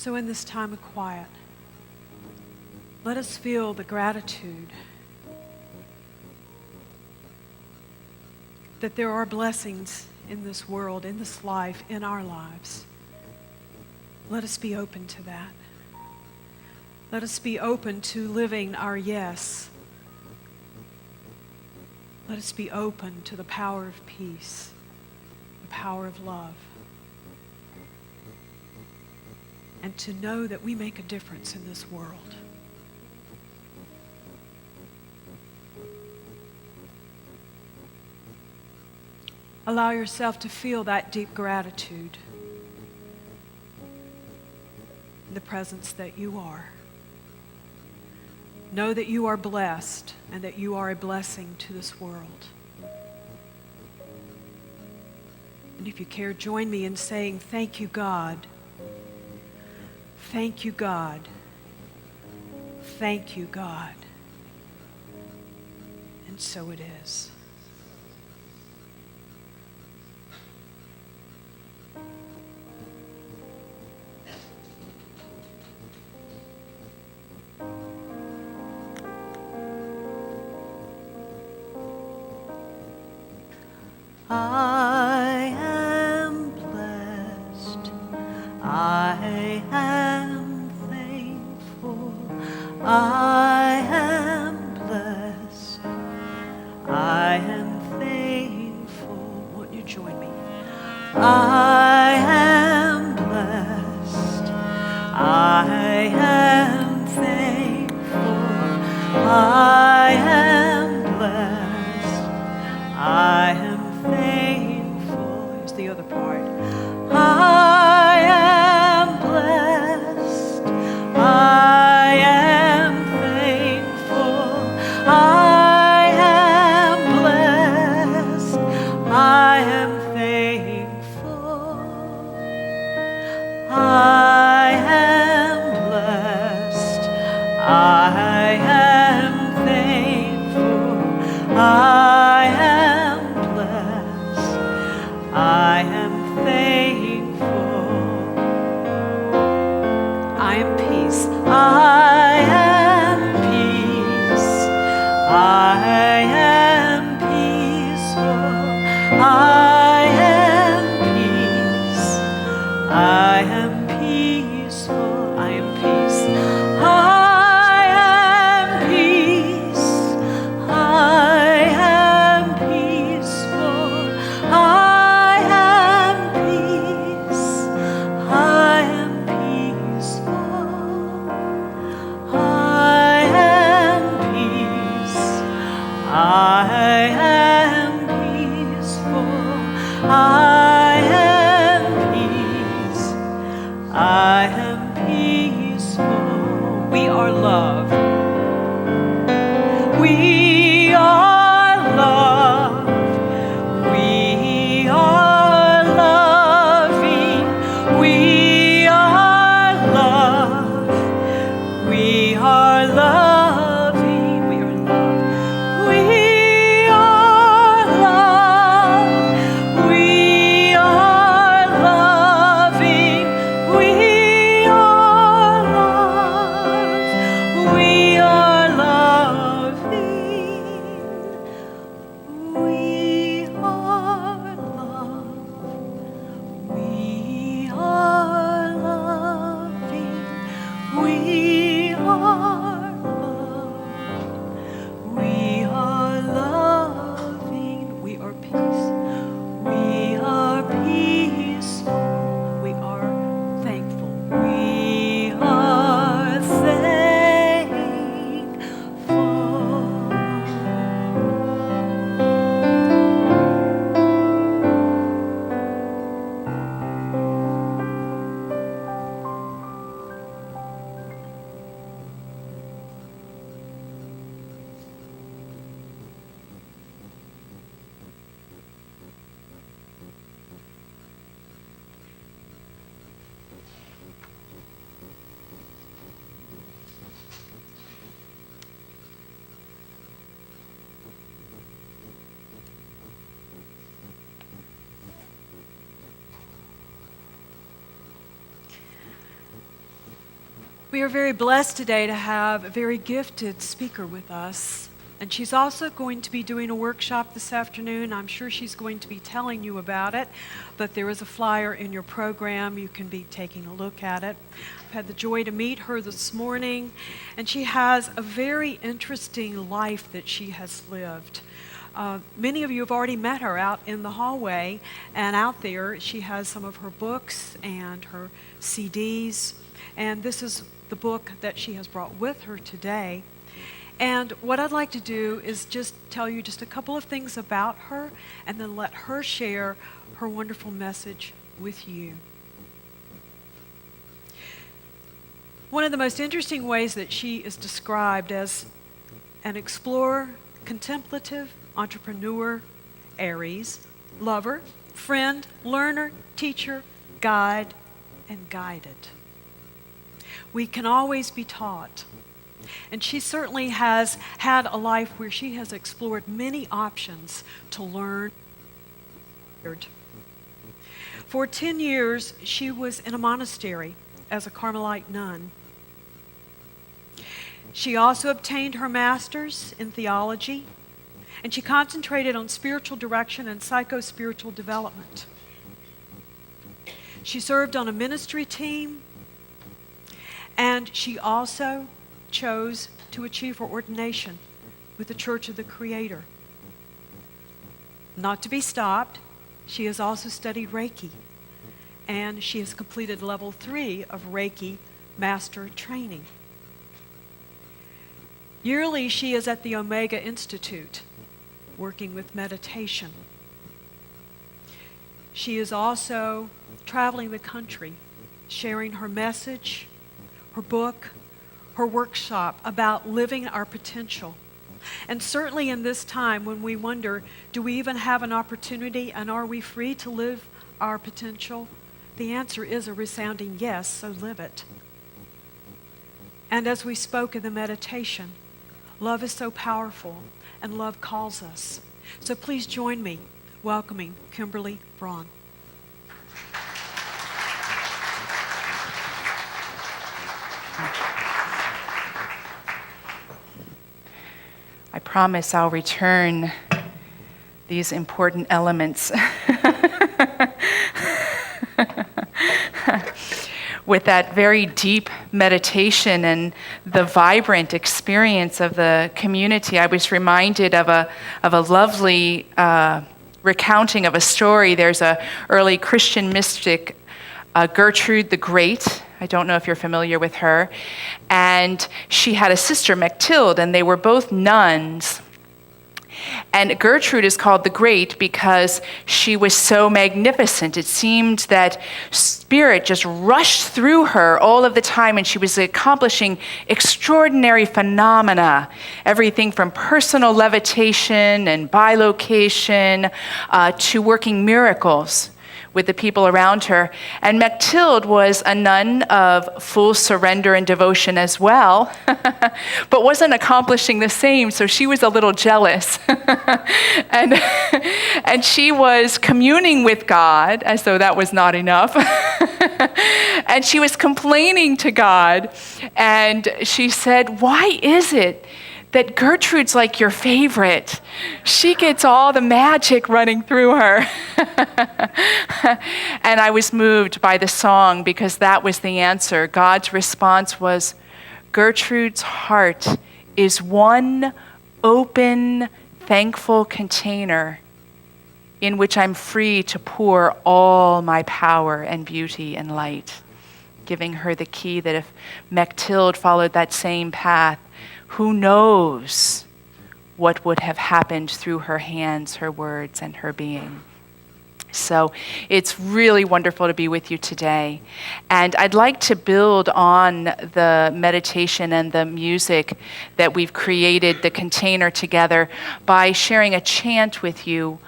So in this time of quiet, let us feel the gratitude that there are blessings in this world, in this life, in our lives. Let us be open to that. Let us be open to living our yes. Let us be open to the power of peace, the power of love, and to know that we make a difference in this world. Allow yourself to feel that deep gratitude in the presence that you are. Know that you are blessed and that you are a blessing to this world. And if you care, join me in saying, thank you, God. Thank you, God. Thank you, God. And so it is. I am blessed. I am thankful. I am blessed. I am thankful. Won't you join me? I am blessed. I am thankful. I am blessed. I am thankful. Here's the other part. I am blessed. I am thankful. I am blessed. I am thankful. I am blessed. I am thankful. I am blessed. I am thankful. I am peace. I am peace. I am peaceful. I am peace. I am peaceful. I am peace. I am peace. I am peaceful. I am peace. I am peaceful. I am peace. I am peaceful. I am peace. I am peaceful. We are love. We are love. We are loving. We are love. We are loving. We are love. We are love. We are loving. We are love. We are loving. We are very blessed today to have a very gifted speaker with us. And she's also going to be doing a workshop this afternoon. I'm sure she's going to be telling you about it, but there is a flyer in your program. You can be taking a look at it. I've had the joy to meet her this morning, and she has a very interesting life that she has lived. Many of you have already met her out in the hallway, and out there she has some of her books and her CDs, and this is the book that she has brought with her today. And what I'd like to do is just tell you just a couple of things about her and then let her share her wonderful message with you. One of the most interesting ways that she is described as an explorer, contemplative, entrepreneur, Aries, lover, friend, learner, teacher, guide, and guided. We can always be taught. And she certainly has had a life where she has explored many options to learn. For 10 years, she was in a monastery as a Carmelite nun. She also obtained her master's in theology, and she concentrated on spiritual direction and psycho-spiritual development. She served on a ministry team, and she also chose to achieve her ordination with the Church of the Creator. Not to be stopped, she has also studied Reiki, and she has completed level 3 of Reiki master training. Yearly, she is at the Omega Institute, working with meditation. She is also traveling the country, sharing her message, her book, her workshop about living our potential. And certainly in this time when we wonder, do we even have an opportunity and are we free to live our potential? The answer is a resounding yes, so live it. And as we spoke in the meditation, love is so powerful and love calls us. So please join me welcoming Kimberly Braun. I promise I'll return these important elements with that very deep meditation and the vibrant experience of the community. I was reminded of a lovely recounting of a story. There's a early Christian mystic, Gertrude the Great. I don't know if you're familiar with her. And she had a sister, Mechtilde, and they were both nuns. And Gertrude is called the Great because she was so magnificent. It seemed that spirit just rushed through her all of the time, and she was accomplishing extraordinary phenomena, everything from personal levitation and bilocation to working miracles with the people around her. And Mechtilde was a nun of full surrender and devotion as well, but wasn't accomplishing the same, so she was a little jealous. and she was communing with God as though that was not enough. And she was complaining to God, and she said, "Why is it that Gertrude's like your favorite? She gets all the magic running through her." And I was moved by the song because that was the answer. God's response was, "Gertrude's heart is one open, thankful container in which I'm free to pour all my power and beauty and light," giving her the key that if Mechtilde followed that same path, who knows what would have happened through her hands, her words, and her being. So it's really wonderful to be with you today. And I'd like to build on the meditation and the music that we've created, the container together, by sharing a chant with you.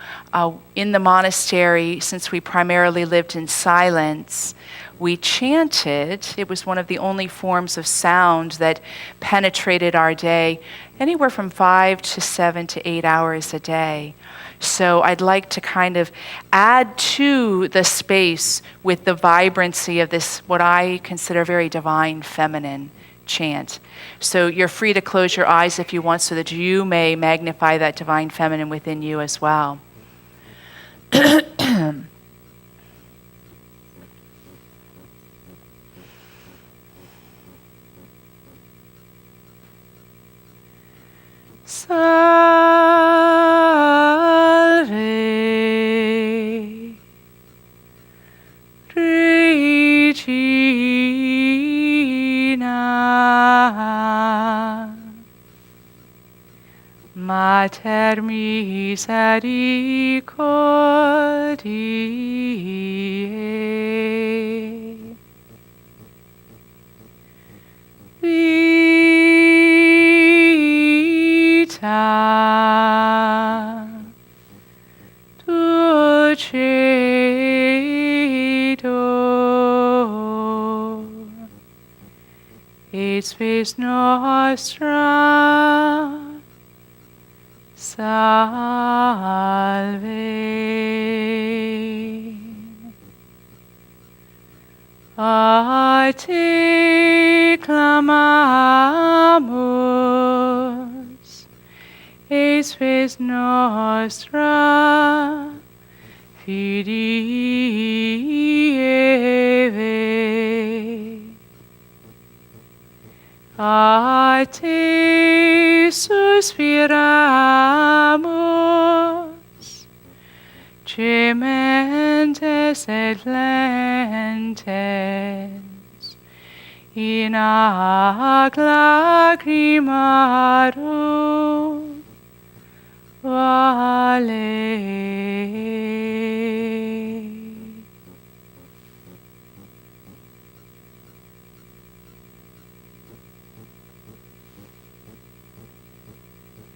In the monastery, since we primarily lived in silence, we chanted. It was one of the only forms of sound that penetrated our day, anywhere from 5 to 7 to 8 hours a day. So I'd like to kind of add to the space with the vibrancy of this, what I consider very divine feminine chant. So you're free to close your eyes if you want so that you may magnify that divine feminine within you as well. Salve Regina Mater misericordiae vita dulcedo et spes nostra salve. A te clamamus, et spes nostra fidieve. A te suspiramus, gementes et lentes, in ac lacrimarum vale.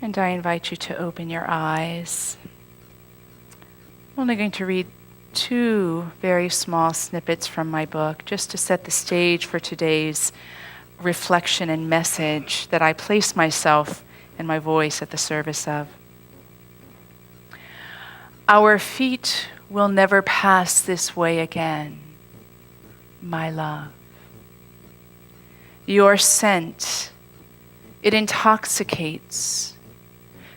And I invite you to open your eyes. I'm only going to read 2 very small snippets from my book, just to set the stage for today's reflection and message that I place myself and my voice at the service of. Our feet will never pass this way again, my love. Your scent, it intoxicates,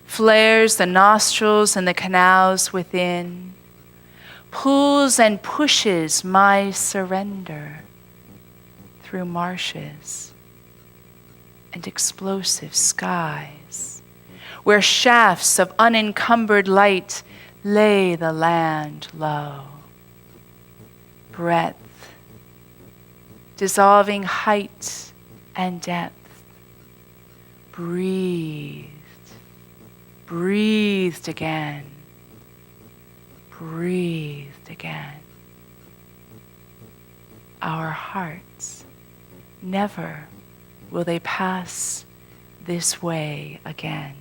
flares the nostrils and the canals within, pulls and pushes my surrender through marshes and explosive skies, where shafts of unencumbered light lay the land low. Breadth, dissolving height and depth, breathed again, breathed again. Our hearts, never will they pass this way again.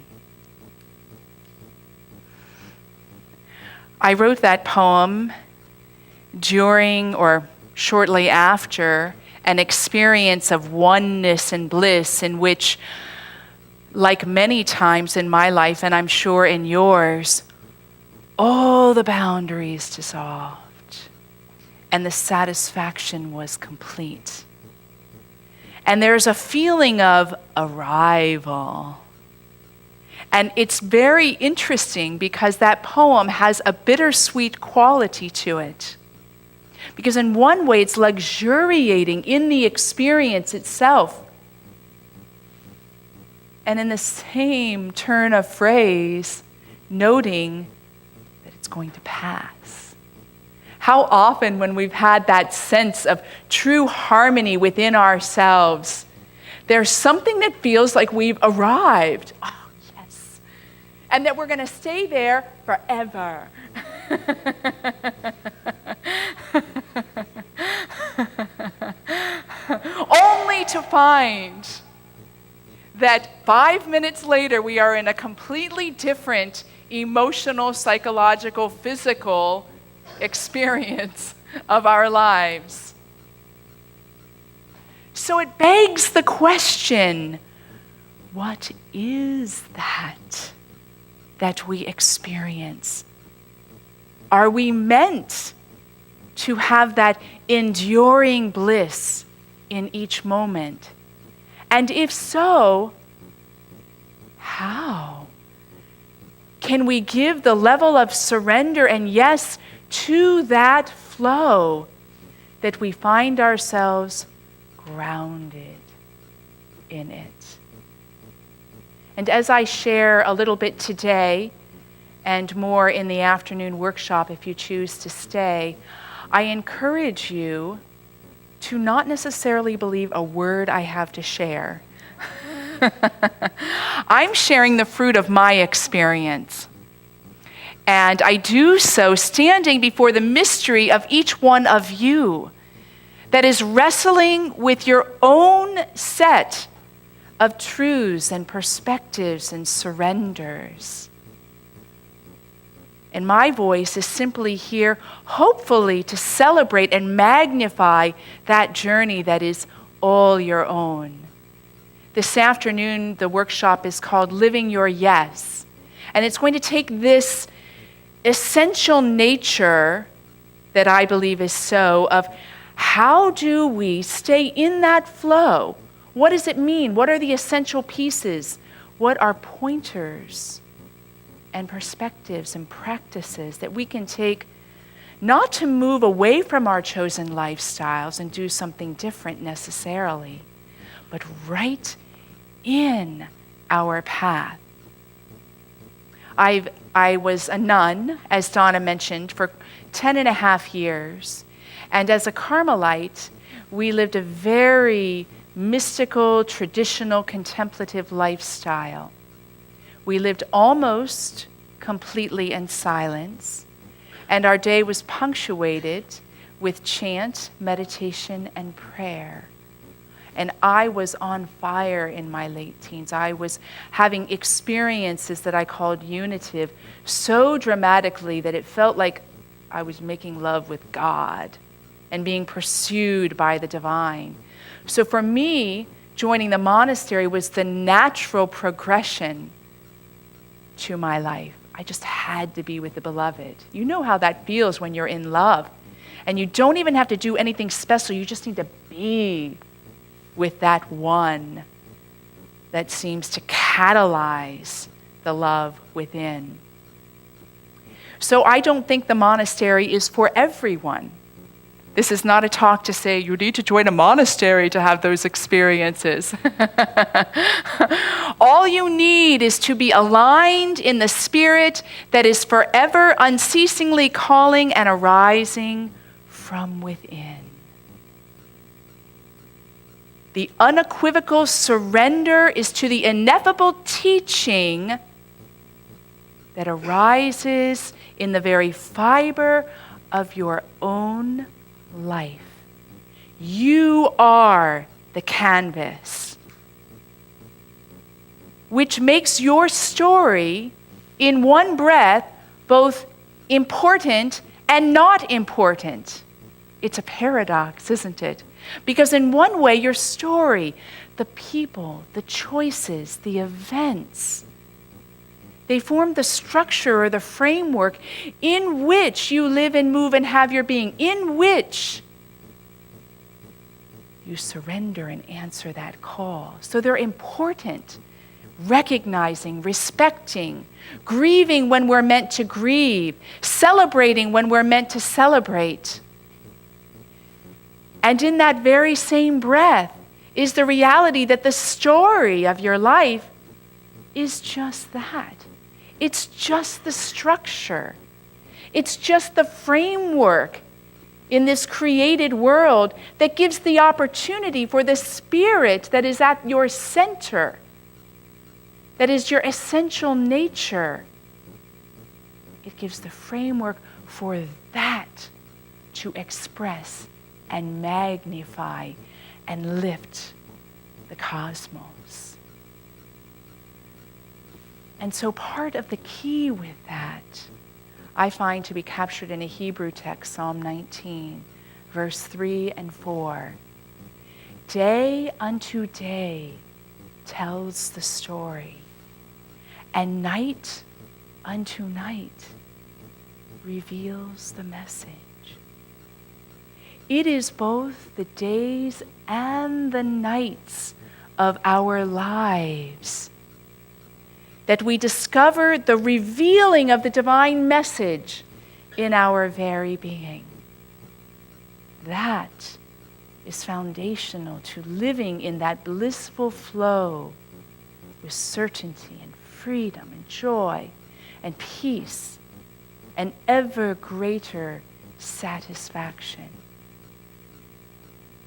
I wrote that poem during or shortly after an experience of oneness and bliss in which, like many times in my life, and I'm sure in yours, all the boundaries dissolved and the satisfaction was complete. And there's a feeling of arrival. And it's very interesting because that poem has a bittersweet quality to it. Because in one way, it's luxuriating in the experience itself. And in the same turn of phrase, noting that it's going to pass. How often when we've had that sense of true harmony within ourselves, there's something that feels like we've arrived. Oh, yes. And that we're going to stay there forever. Only to find that 5 minutes later we are in a completely different emotional, psychological, physical experience of our lives. So it begs the question, what is that we experience? Are we meant to have that enduring bliss in each moment? And if so, how? Can we give the level of surrender and yes to that flow that we find ourselves grounded in it? And as I share a little bit today, and more in the afternoon workshop if you choose to stay, I encourage you to not necessarily believe a word I have to share. I'm sharing the fruit of my experience. And I do so standing before the mystery of each one of you that is wrestling with your own set of truths and perspectives and surrenders. And my voice is simply here, hopefully, to celebrate and magnify that journey that is all your own. This afternoon, the workshop is called Living Your Yes. And it's going to take this essential nature that I believe is so of how do we stay in that flow? What does it mean? What are the essential pieces? What are pointers and perspectives and practices that we can take, not to move away from our chosen lifestyles and do something different necessarily, but right in our path. I was a nun, as Donna mentioned, for 10.5 years. And as a Carmelite, we lived a very mystical, traditional, contemplative lifestyle. We lived almost completely in silence, and our day was punctuated with chant, meditation, and prayer. And I was on fire in my late teens. I was having experiences that I called unitive so dramatically that it felt like I was making love with God and being pursued by the divine. So for me, joining the monastery was the natural progression to my life. I just had to be with the beloved. You know how that feels when you're in love. And you don't even have to do anything special. You just need to be with that one that seems to catalyze the love within. So I don't think the monastery is for everyone. This is not a talk to say you need to join a monastery to have those experiences. All you need is to be aligned in the spirit that is forever unceasingly calling and arising from within. The unequivocal surrender is to the ineffable teaching that arises in the very fiber of your own life. You are the canvas, which makes your story in one breath both important and not important. It's a paradox, isn't it? Because in one way, your story, the people, the choices, the events, they form the structure or the framework in which you live and move and have your being, in which you surrender and answer that call. So they're important. Recognizing, respecting, grieving when we're meant to grieve, celebrating when we're meant to celebrate. And in that very same breath is the reality that the story of your life is just that. It's just the structure. It's just the framework in this created world that gives the opportunity for the spirit that is at your center, that is your essential nature. It gives the framework for that to express and magnify and lift the cosmos. And so part of the key with that, I find to be captured in a Hebrew text, Psalm 19, verse 3 and 4. Day unto day tells the story, and night unto night reveals the message. It is both the days and the nights of our lives that we discover the revealing of the divine message in our very being. That is foundational to living in that blissful flow with certainty and freedom and joy and peace and ever greater satisfaction.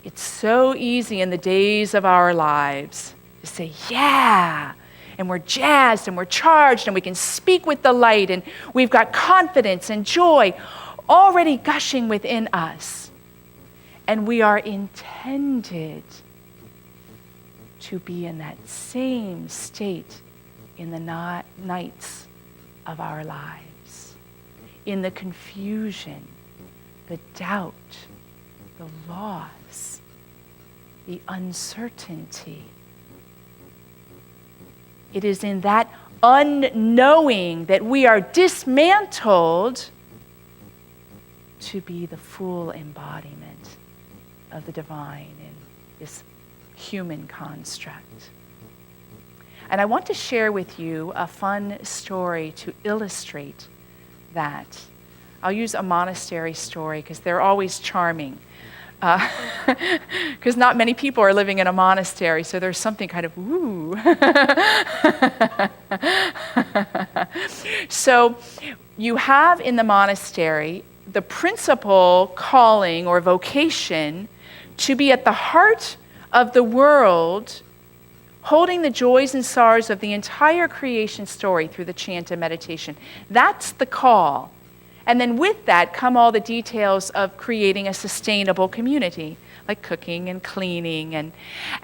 It's so easy in the days of our lives to say, yeah, and we're jazzed and we're charged and we can speak with the light and we've got confidence and joy already gushing within us. And we are intended to be in that same state in the nights of our lives, in the confusion, the doubt, the loss, the uncertainty. It is in that unknowing that we are dismantled to be the full embodiment of the divine in this human construct. And I want to share with you a fun story to illustrate that. I'll use a monastery story because they're always charming. Because not many people are living in a monastery, so there's something kind of, ooh. So you have in the monastery the principal calling or vocation to be at the heart of the world, holding the joys and sorrows of the entire creation story through the chant and meditation. That's the call. And then with that come all the details of creating a sustainable community, like cooking and cleaning.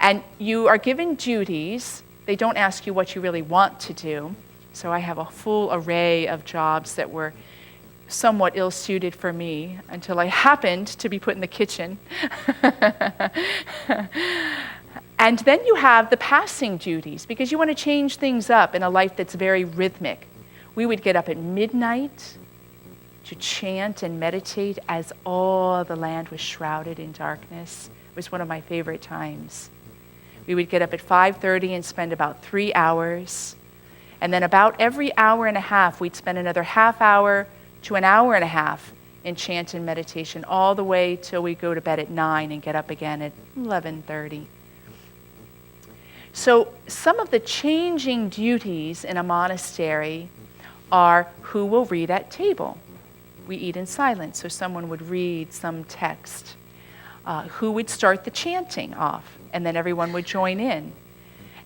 And you are given duties. They don't ask you what you really want to do. So I have a full array of jobs that were somewhat ill-suited for me until I happened to be put in the kitchen. And then you have the passing duties, because you want to change things up in a life that's very rhythmic. We would get up at midnight to chant and meditate as all the land was shrouded in darkness. It was one of my favorite times. We would get up at 5:30 and spend about 3 hours. And then about every hour and a half, we'd spend another half hour to an hour and a half in chant and meditation, all the way till we go to bed at 9 and get up again at 11:30. So some of the changing duties in a monastery are who will read at table. We eat in silence, so someone would read some text. Who would start the chanting off, and then everyone would join in.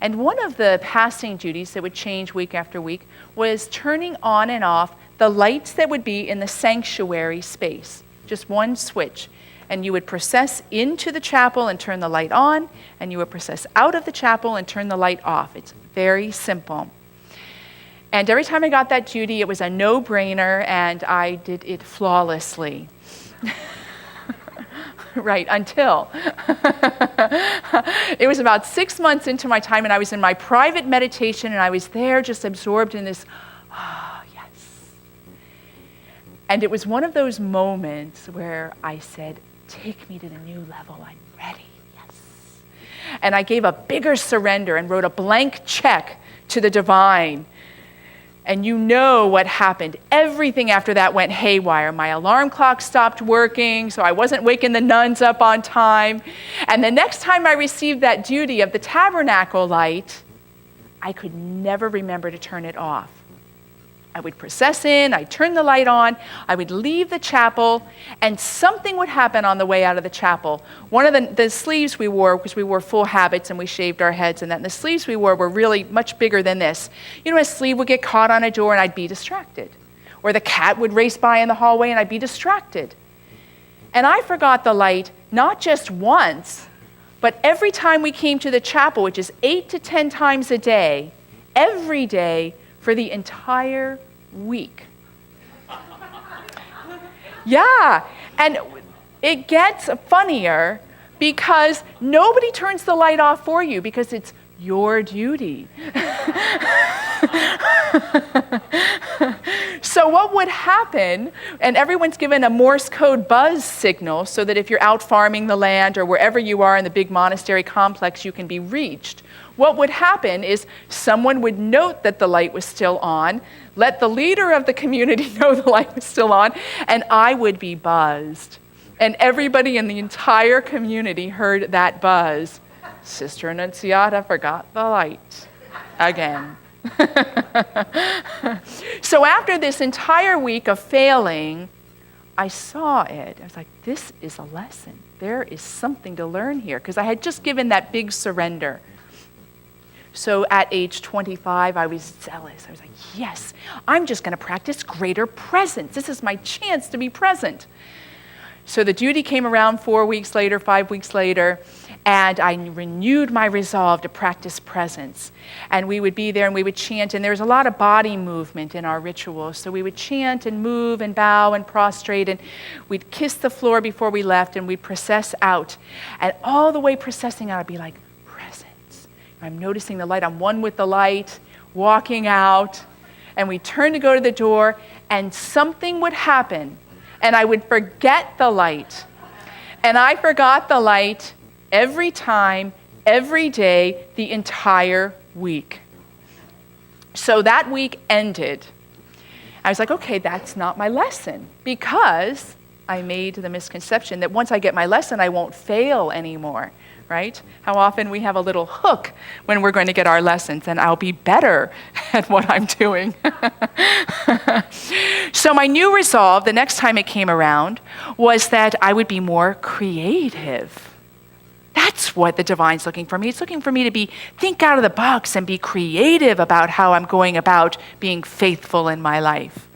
And one of the passing duties that would change week after week was turning on and off the lights that would be in the sanctuary space. Just one switch. And you would process into the chapel and turn the light on, and you would process out of the chapel and turn the light off. It's very simple. And every time I got that duty, it was a no-brainer, and I did it flawlessly. Right, until it was about 6 months into my time, and I was in my private meditation, and I was there just absorbed in this, yes. And it was one of those moments where I said, take me to the new level, I'm ready, yes. And I gave a bigger surrender and wrote a blank check to the divine. And you know what happened. Everything after that went haywire. My alarm clock stopped working, so I wasn't waking the nuns up on time. And the next time I received that duty of the tabernacle light, I could never remember to turn it off. I would process in, I'd turn the light on, I would leave the chapel, and something would happen on the way out of the chapel. One of the sleeves we wore, because we wore full habits and we shaved our heads, and the sleeves we wore were really much bigger than this. You know, a sleeve would get caught on a door and I'd be distracted. Or the cat would race by in the hallway and I'd be distracted. And I forgot the light not just once, but every time we came to the chapel, which is 8 to 10 times a day, every day for the entire week. Yeah, and it gets funnier because nobody turns the light off for you, because it's your duty. So what would happen, and everyone's given a Morse code buzz signal so that if you're out farming the land or wherever you are in the big monastery complex, you can be reached. What would happen is someone would note that the light was still on, let the leader of the community know the light was still on, and I would be buzzed. And everybody in the entire community heard that buzz. Sister Annunziata forgot the light again. So after this entire week of failing, I saw it. I was like, this is a lesson. There is something to learn here, because I had just given that big surrender. So at age 25, I was zealous. I was like, yes, I'm just going to practice greater presence. This is my chance to be present. So the duty came around 4 weeks later, 5 weeks later, and I renewed my resolve to practice presence. And we would be there and we would chant, and there was a lot of body movement in our rituals. So we would chant and move and bow and prostrate, and we'd kiss the floor before we left, and we'd process out. And all the way processing out, I'd be like, presence. I'm noticing the light. I'm one with the light, walking out, and we turned to go to the door, and something would happen. And I would forget the light. And I forgot the light every time, every day, the entire week. So that week ended. I was like, okay, that's not my lesson, because I made the misconception that once I get my lesson, I won't fail anymore, right? How often we have a little hook when we're going to get our lessons, and I'll be better at what I'm doing. So my new resolve, the next time it came around, was that I would be more creative. That's what the divine's looking for me. It's looking for me to think out of the box and be creative about how I'm going about being faithful in my life.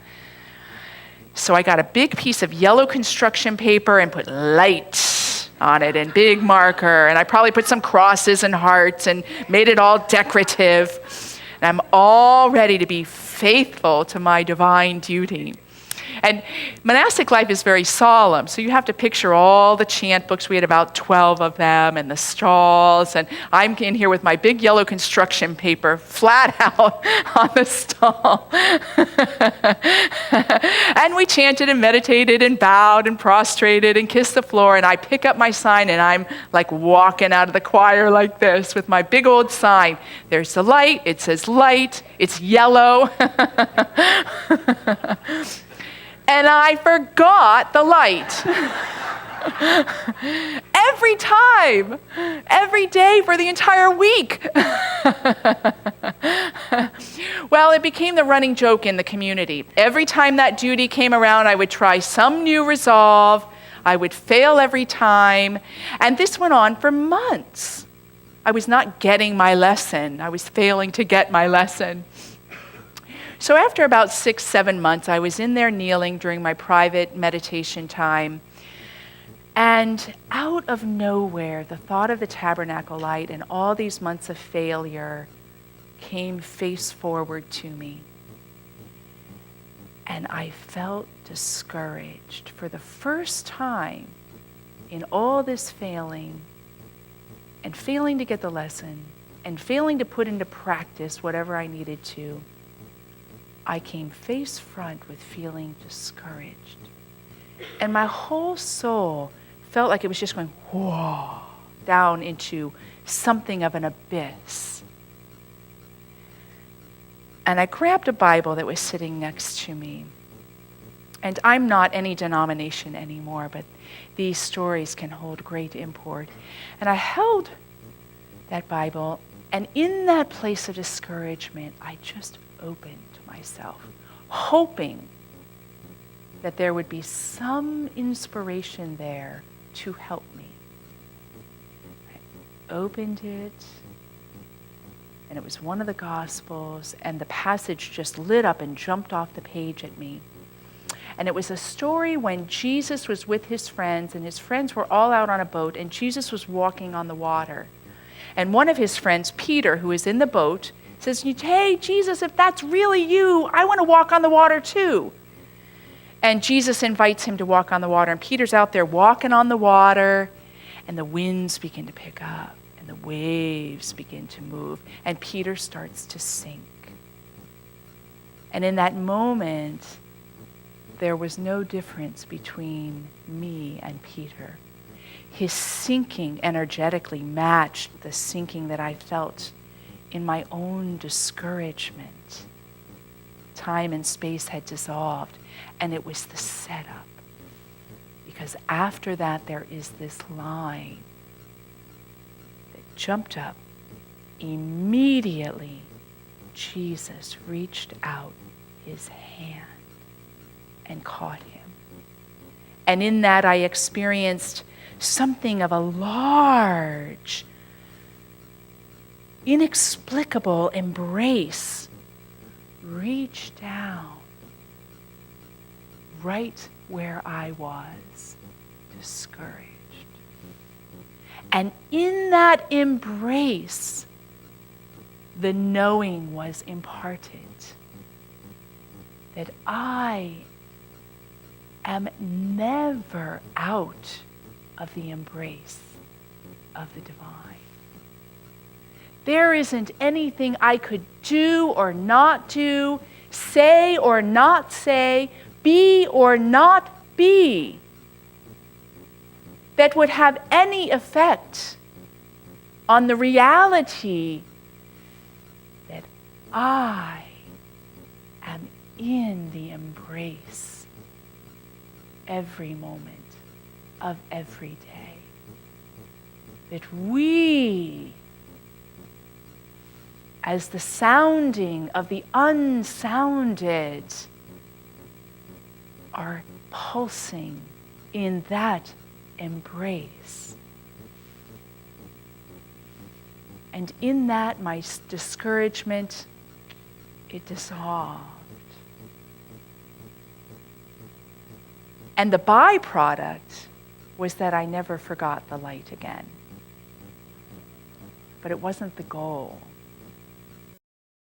So I got a big piece of yellow construction paper and put light on it and big marker, and I probably put some crosses and hearts and made it all decorative. And I'm all ready to be faithful to my divine duty. And monastic life is very solemn, so you have to picture all the chant books. We had about 12 of them, and the stalls, and I'm in here with my big yellow construction paper flat out on the stall. And we chanted and meditated and bowed and prostrated and kissed the floor, and I pick up my sign, and I'm like walking out of the choir like this with my big old sign. There's the light, it says light, it's yellow. And I forgot the light. Every time, every day for the entire week. Well, it became the running joke in the community. Every time that duty came around, I would try some new resolve. I would fail every time. And this went on for months. I was not getting my lesson. I was failing to get my lesson. So after about 6-7 months, I was in there kneeling during my private meditation time. And out of nowhere, the thought of the tabernacle light and all these months of failure came face forward to me. And I felt discouraged for the first time in all this failing, and failing to get the lesson, and failing to put into practice whatever I needed to. I came face front with feeling discouraged. And my whole soul felt like it was just going, whoa, down into something of an abyss. And I grabbed a Bible that was sitting next to me. And I'm not any denomination anymore, but these stories can hold great import. And I held that Bible, and in that place of discouragement, I just opened myself, hoping that there would be some inspiration there to help me. I opened it, and it was one of the Gospels, and the passage just lit up and jumped off the page at me. And it was a story when Jesus was with his friends, and his friends were all out on a boat, and Jesus was walking on the water. And one of his friends, Peter, who is in the boat, says, hey, Jesus, if that's really you, I want to walk on the water too. And Jesus invites him to walk on the water. And Peter's out there walking on the water, and the winds begin to pick up, and the waves begin to move, and Peter starts to sink. And in that moment, there was no difference between me and Peter. His sinking energetically matched the sinking that I felt in my own discouragement. Time and space had dissolved, and it was the setup. Because after that, there is this line that jumped up. Immediately, Jesus reached out his hand and caught him. And in that, I experienced something of a large, inexplicable embrace reach down right where I was, discouraged. And in that embrace, the knowing was imparted that I am never out of the embrace of the divine. There isn't anything I could do or not do, say or not say, be or not be, that would have any effect on the reality that I am in the embrace every moment of every day. That we, as the sounding of the unsounded, are pulsing in that embrace. And in that, my discouragement, it dissolved. And the byproduct was that I never forgot the light again. But it wasn't the goal.